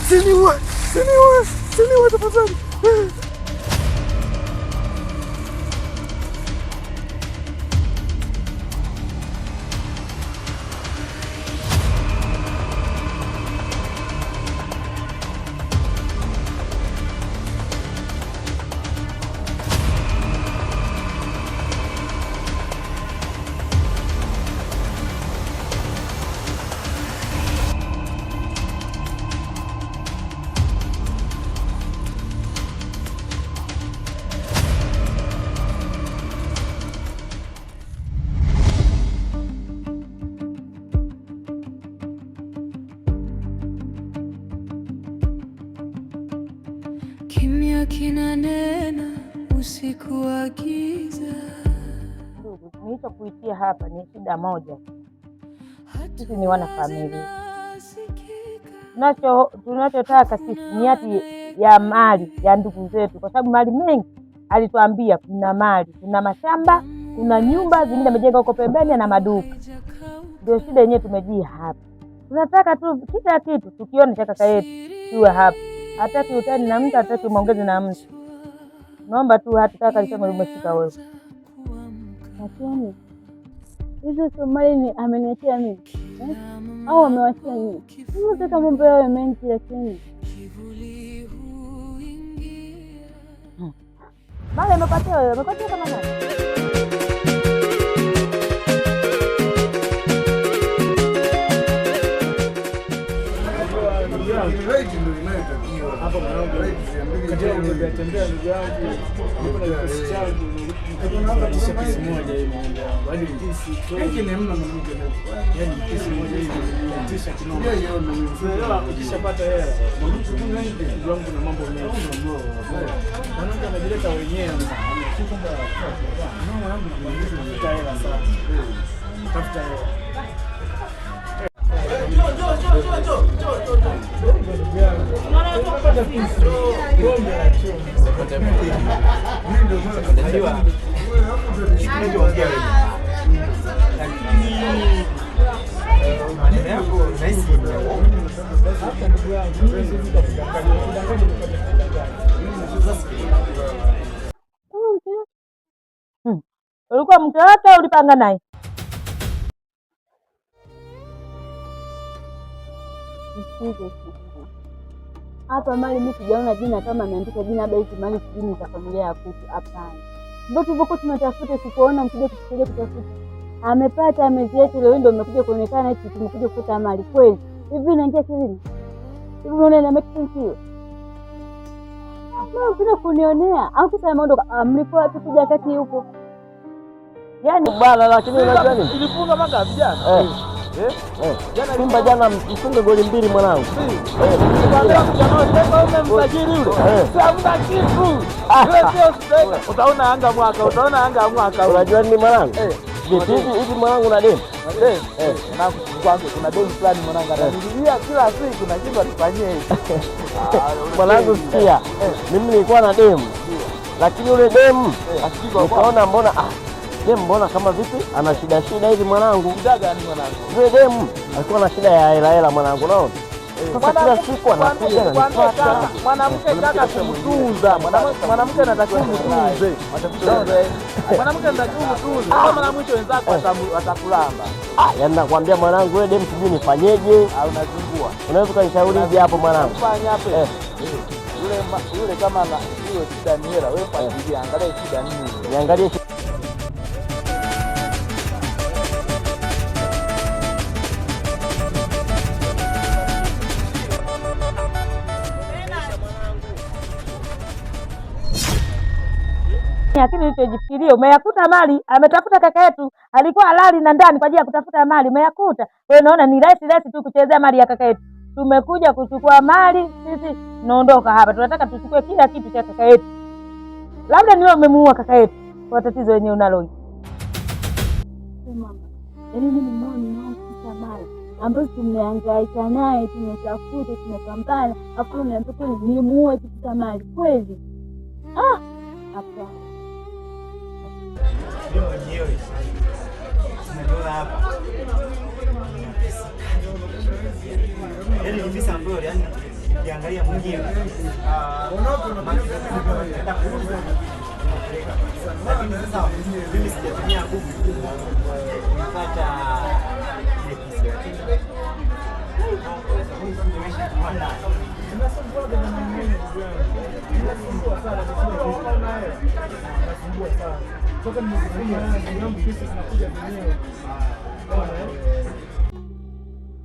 Siniwe tafadhali. Kimya kinanena usiku wa giza. Ndugu, nilichokuitia hapa ni shida moja. Sisi ni wana familia. Tunachotaka sisi ni hati ya mali ya ndugu zetu, kwa sababu mali mengi alituambia kuna mali, kuna mashamba, kuna nyumba zingine amejenga huko pembeni na maduka. Ndio shida yenyewe tumejia hapa. Tunataka tu kila kitu tukione cha kaka yetu tuwe hapa. Hataki utani na mtu, hataki maongezi na mtu. Naomba tu hata kaka alisema umefika wewe. Lakini hizo Somali ni ameniachia mimi. Au amewachia nini? Sio kama mambo yao mengi lakini. Mali amepatia kama nani? Hapo mwanangu katika kutembea ndugu yangu niko na kikosi changu nikatisha kesi moja hivi hadi kesi hiki ni mna mmoja yani kesi moja hivi kutisha kinoma sasa ukishapata hela ndugu yangu na mambo mengi mwanangu anajileta wenyewe mwanangu tafuta hela sana tafuta hela Ulikuwa mke wake au ulipanga naye? Hapa mali mimi sijaona jina kama ameandika jina labda hizi mali sijini za familia ya kuku. Hapana. Ndio tulivyokuwa tunatafuta sikuona mkija kufikiria kutafuta. Amepata ameziacha leo ndio umekuja kuonekana eti tumekuja kufuta mali kweli. Hivi inaingia kilini? Hivi unaona ina make sense hiyo? Mama kuna kunionea au kisa ameondoka mlipo wapi kuja kati huko? Yaani bala lakini unajua nini? Tulifunga manga vijana. Simba jana mfunge goli 2 mwanangu. Utaona Anga mwaka. Unajua nini mwanangu? Hivi mwanangu na demu. Mwanangu kwangu kuna demu fulani mwanangu ananilia kila siku na kitu atufanyie hivi. Mwanangu sikia. Mimi nilikuwa na demu. Lakini yule demu nikaona mbona kama vipi ana shida hivi mwanangu. Shida gani mwanangu? Yule demu alikuwa na shida ya hela mwanangu, unaona? Sasa kila siku anakuja na mwanamke kaka kumtunza. Mwanamke anatakiwa kumtunze. Mwanamke anatakiwa kumtunza. Kama na mwisho wenzako watakulamba. Yaani nakwambia mwanangu wewe demu sijui nifanyeje au unazungua. Unaweza kunishaurije hapo mwanangu? Fanya hapo. Yule kama na hiyo shida ni hela, wewe fuatilia angalia shida nini. Niangalie lakini nilichojifikiria umeyakuta mali, ametafuta kaka yetu, alikuwa halali na ndani kwa ajili ya kutafuta mali, umeyakuta. Wewe unaona ni rahisi tu kuchezea mali ya kaka yetu. Tumekuja kuchukua mali, sisi tunaondoka hapa. Tunataka tuchukue kila kitu cha kaka yetu. Labda ni wewe umemuua kaka yetu kwa tatizo lenyewe unalo. Mama, mimi nimeona mali ambayo tumehangaika naye, tumetafuta, tumepambana, hapo niambia kweli nimuue kitu mali kweli? Hapa ndio mwenyewe tunaona hapa yaani ni visa ambayo yani ukiangalia mwenyewe lakini sasa mimi sijatumia nguvu kupata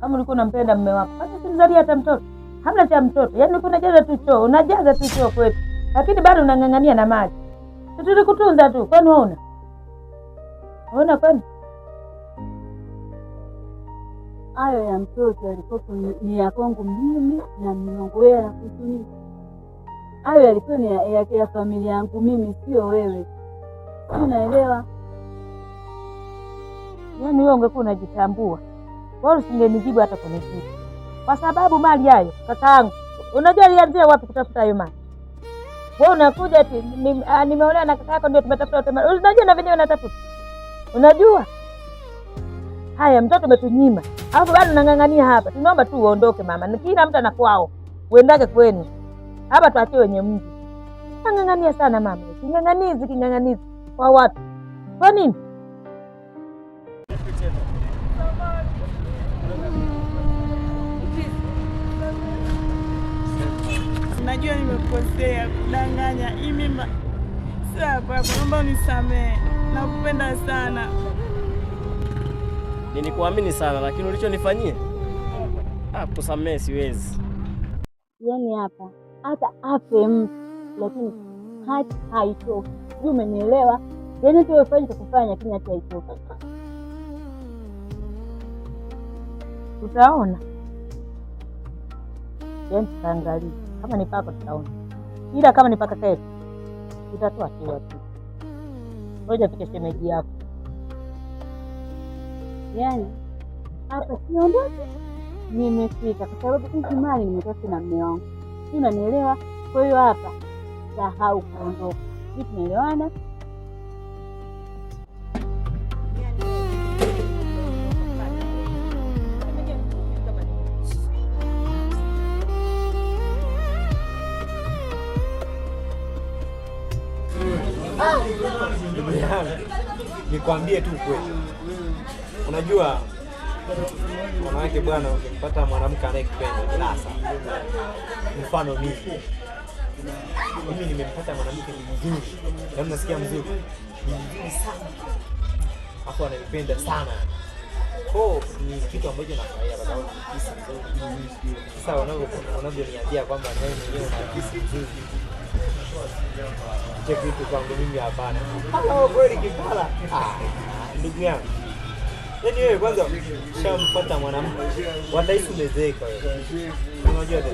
kama ulikuwa unampenda mume wako, basi simzalie hata mtoto. Hamna cha mtoto, yaani ulikuwa unajaza tu choo kwetu, lakini bado unang'ang'ania na maji. Tulikutunza tu, kwani unaona kwani hayo ya mtoto yalikuwa ni ya kwangu mimi na miongo wewe anakutumia. Hayo yalikuwa ni ya familia yangu mimi, sio wewe. Unaelewa? Yaani wewe ungekuwa unajitambua, bora usingenijibu hata kunijibu. Kwa sababu mali hayo kakaangu, unajua alianzia wapi kutafuta hayo mali? Wewe unakuja eti nimeolewa na kaka yako ndio tumetafuta wote mali. Unajua na venyewe unatafuta. Unajua? Haya mtoto umetunyima. Alafu bado unang'ang'ania hapa. Tunaomba tu uondoke mama. Kila mtu anakwao. Uendake kwenu. Hapa tuachie wenye mji. Unang'ang'ania sana mama. King'ang'anizi kwa watu. Kwa nini? Najua nimekosea kudanganya hii mimba. Sawa kwa naomba unisamehe. Nakupenda sana. Nilikuamini sana lakini ulichonifanyia kusamehe siwezi. Yaani hapa hata afe mtu lakini hata haitoki. Sijui umenielewa? Yaani tu ufanye kufanya lakini hata haitoki. Tutaona. Yaani tutaangalia. Kama ni pako tutaona. Ila kama ni paka kesho tutatoa kiwa tu. Ngoja fike shemeji yako. Yaani hapa siondoke. Nimefika kwa sababu hizi mali nimetoka na mume wangu. Unanielewa? Kwa hiyo hapa sahau kuondoka. Sisi tunaelewana? Nikwambie tu kweli. Unajua wanawake bwana, ukimpata mwanamke anayekupenda ni lasa. Mfano mimi nimempata mwanamke mzuri. Na unasikia mzuri. Ni mzuri sana. Hapo ananipenda sana. Ni kitu ambacho nafurahia kwa sababu ni kisi mzuri. Sasa unavyoniambia kwamba wewe mwenyewe una kisi mzuri. Kitu kitu kwangu mimi hapana. Hata kweli kipala. Ndugu yangu. Yaani wewe kwanza ushampata mwanamke. Wataishi umezeeka wewe. Unajua ndio.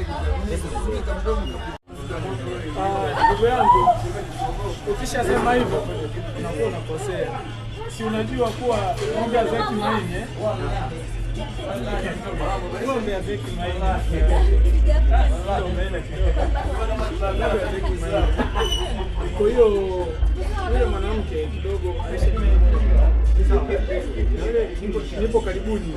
Ndugu yangu, ukishasema hivyo unakuwa unakosea. Si unajua kuwa ng'ombe hazeki maini ng'ombe hazeki maini. Kwa hiyo yule mwanamke kidogo nipo karibuni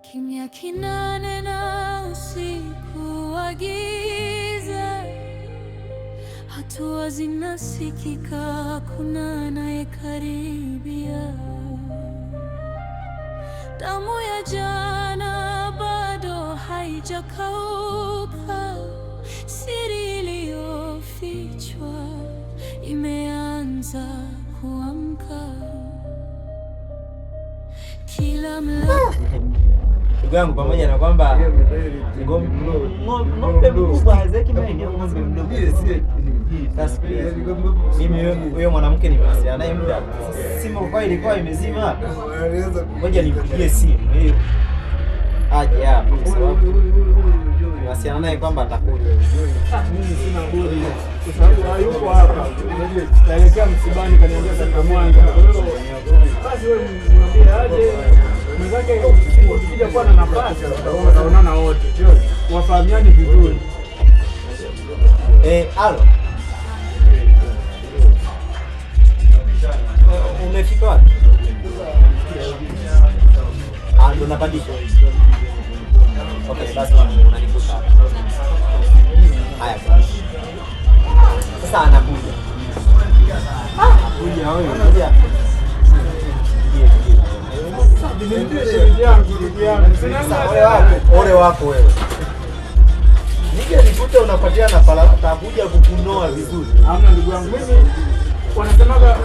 kimya kinanena usiku wa giza, hatua zinasikika, hakuna anayekaribia. Damu ya jana bado haijakauka, siri iliyofichwa imeanza kuamka. Kila ndugu yangu, pamoja na kwamba ng'ombe mkubwa hazeki maini au ng'ombe mdogo. Mimi huyo mwanamke nimewasiliana naye muda, simu kwa ilikuwa imezima. Ngoja nipigie simu hiyo aje hapa, kwa sababu nimewasiliana naye kwamba atakuja. Mimi sina budi kwa sababu hayuko hapa. Naelekea msibani, kaniambia sasa Mwanga. Basi wewe mwambie aje. Mwenzake ukija kuwa na nafasi utaonana wote. Wafahamiani vizuri. Alo. unapandisha. Okay, basi unanikuta. Haya. Sasa anakuja. Kuja wewe. Kuja. Ole wako wewe. Nige nikute unapatia na pala takuja kukunoa vizuri. Hamna ndugu yangu mimi wanasemaga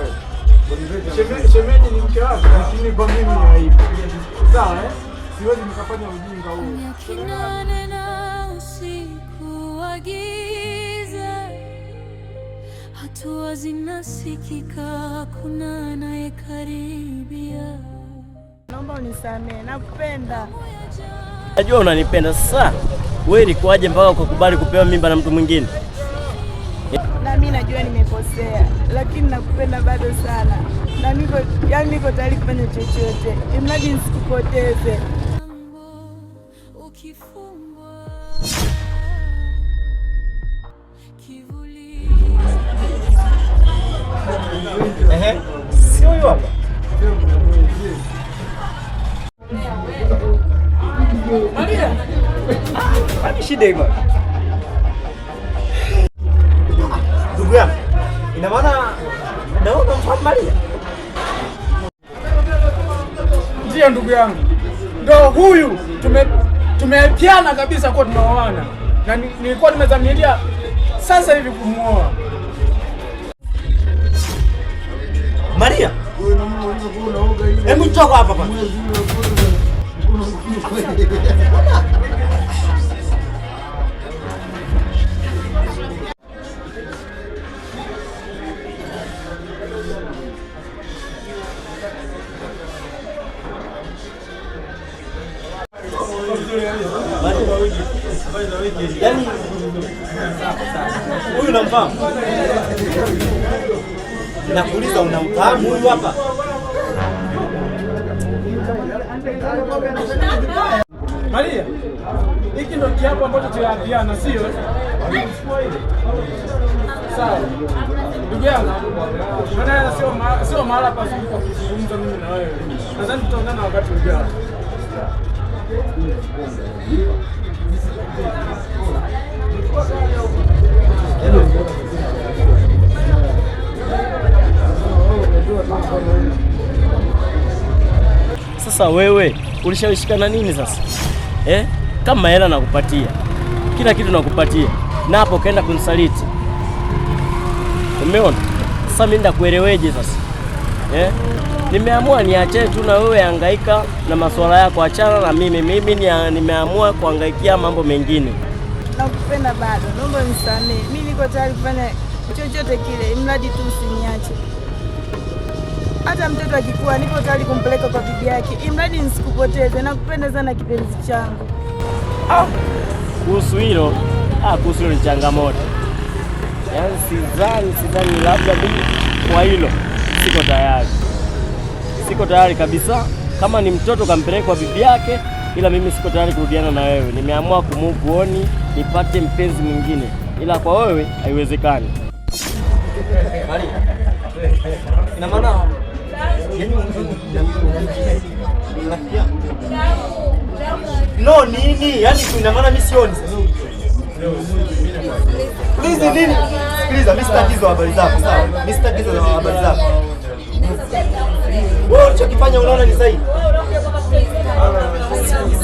shemeji ni mke wako, lakini kwa mimi haipo. Sawa siwezi nikafanya ujinga huo. Kinane na usiku wa giza, hatua zinasikika, hakuna anayekaribia. Naomba unisamehe, nakupenda. Najua unanipenda. Sasa wewe ilikuwaje mpaka ukakubali kupewa mimba na mtu mwingine? Na mimi najua nimekosea, lakini nakupenda bado sana. Na niko tayari kufanya chochote, imradi nisikupoteze. Sio huyo hapa. Maria. Hadi shida hiyo. Ndugu yangu. Ina maana naona mfahamu Maria. Ndio ndugu yangu. Ndio huyu tumepiana kabisa kwa tunaoana. Na nilikuwa nimezamilia sasa hivi kumuoa. Maria. Hebu toka hapa bwana. Yaani huyu unamfahamu? Nakuuliza unamfahamu huyu hapa? Maria, hiki ndio kiapo ambacho tuliapiana, sio? Sawa. Ndugu yangu, maana sio mahala pazuri kwa kuzungumza mimi na wewe. Nadhani tutaonana wakati ujao. Sasa wewe ulishawishikana nini sasa? Kama hela nakupatia, kila kitu nakupatia, na hapo kaenda kunisaliti. Umeona? Sasa mimi ndakueleweje sasa? Nimeamua niache tu na wewe hangaika na masuala yako, achana na mimi. Mimi nimeamua kuhangaikia mambo mengine. Nakupenda bado, naomba unisamehe. Mimi niko tayari kufanya chochote kile, mradi tu usiniache. Hata mtoto akikua niko tayari kumpeleka kwa bibi yake, imradi nisikupoteze. Nakupenda sana kipenzi changu. Kuhusu hilo ni changamoto. Yaani sidhani labda mimi kwa hilo siko tayari kabisa. Kama ni mtoto kampeleka kwa bibi yake, ila mimi siko tayari kurudiana na wewe. Nimeamua kumove on, nipate mpenzi mwingine, ila kwa wewe haiwezekani. Ina maana no nini? Yaani ina maana mimi sioni sasa. Please nini? Sikiliza, mimi sitakizo habari zako, sawa? Mimi sitakizo habari zako. Wewe unachokifanya unaona ni sahihi?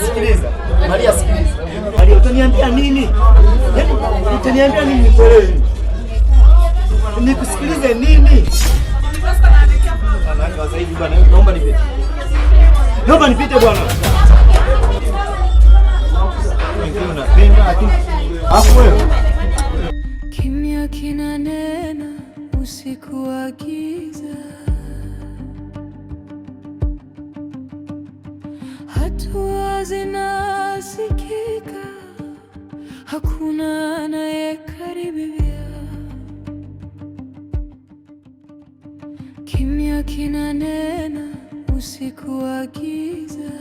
Sikiliza. Maria, sikiliza. Maria, utaniambia nini? Yaani utaniambia nini nikuelewe? Nikusikilize nini? Sasa hivi bwana, naomba nipite bwana. Mimi napenda lakini afu wewe. Kimya kinanena usiku wa giza, hatua zinasikika, hakuna anayekaribia. Kimya kinanena usiku wa giza,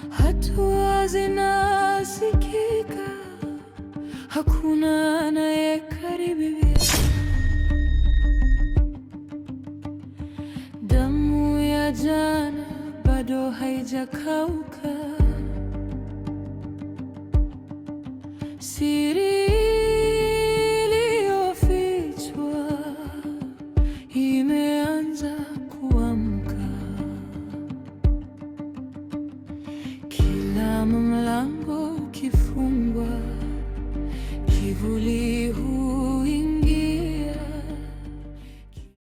hatua zinasikika, hakuna anayekaribia. Damu jana bado haijakauka. Siri iliyofichwa imeanza kuamka. Kila mlango ukifungwa, kivuli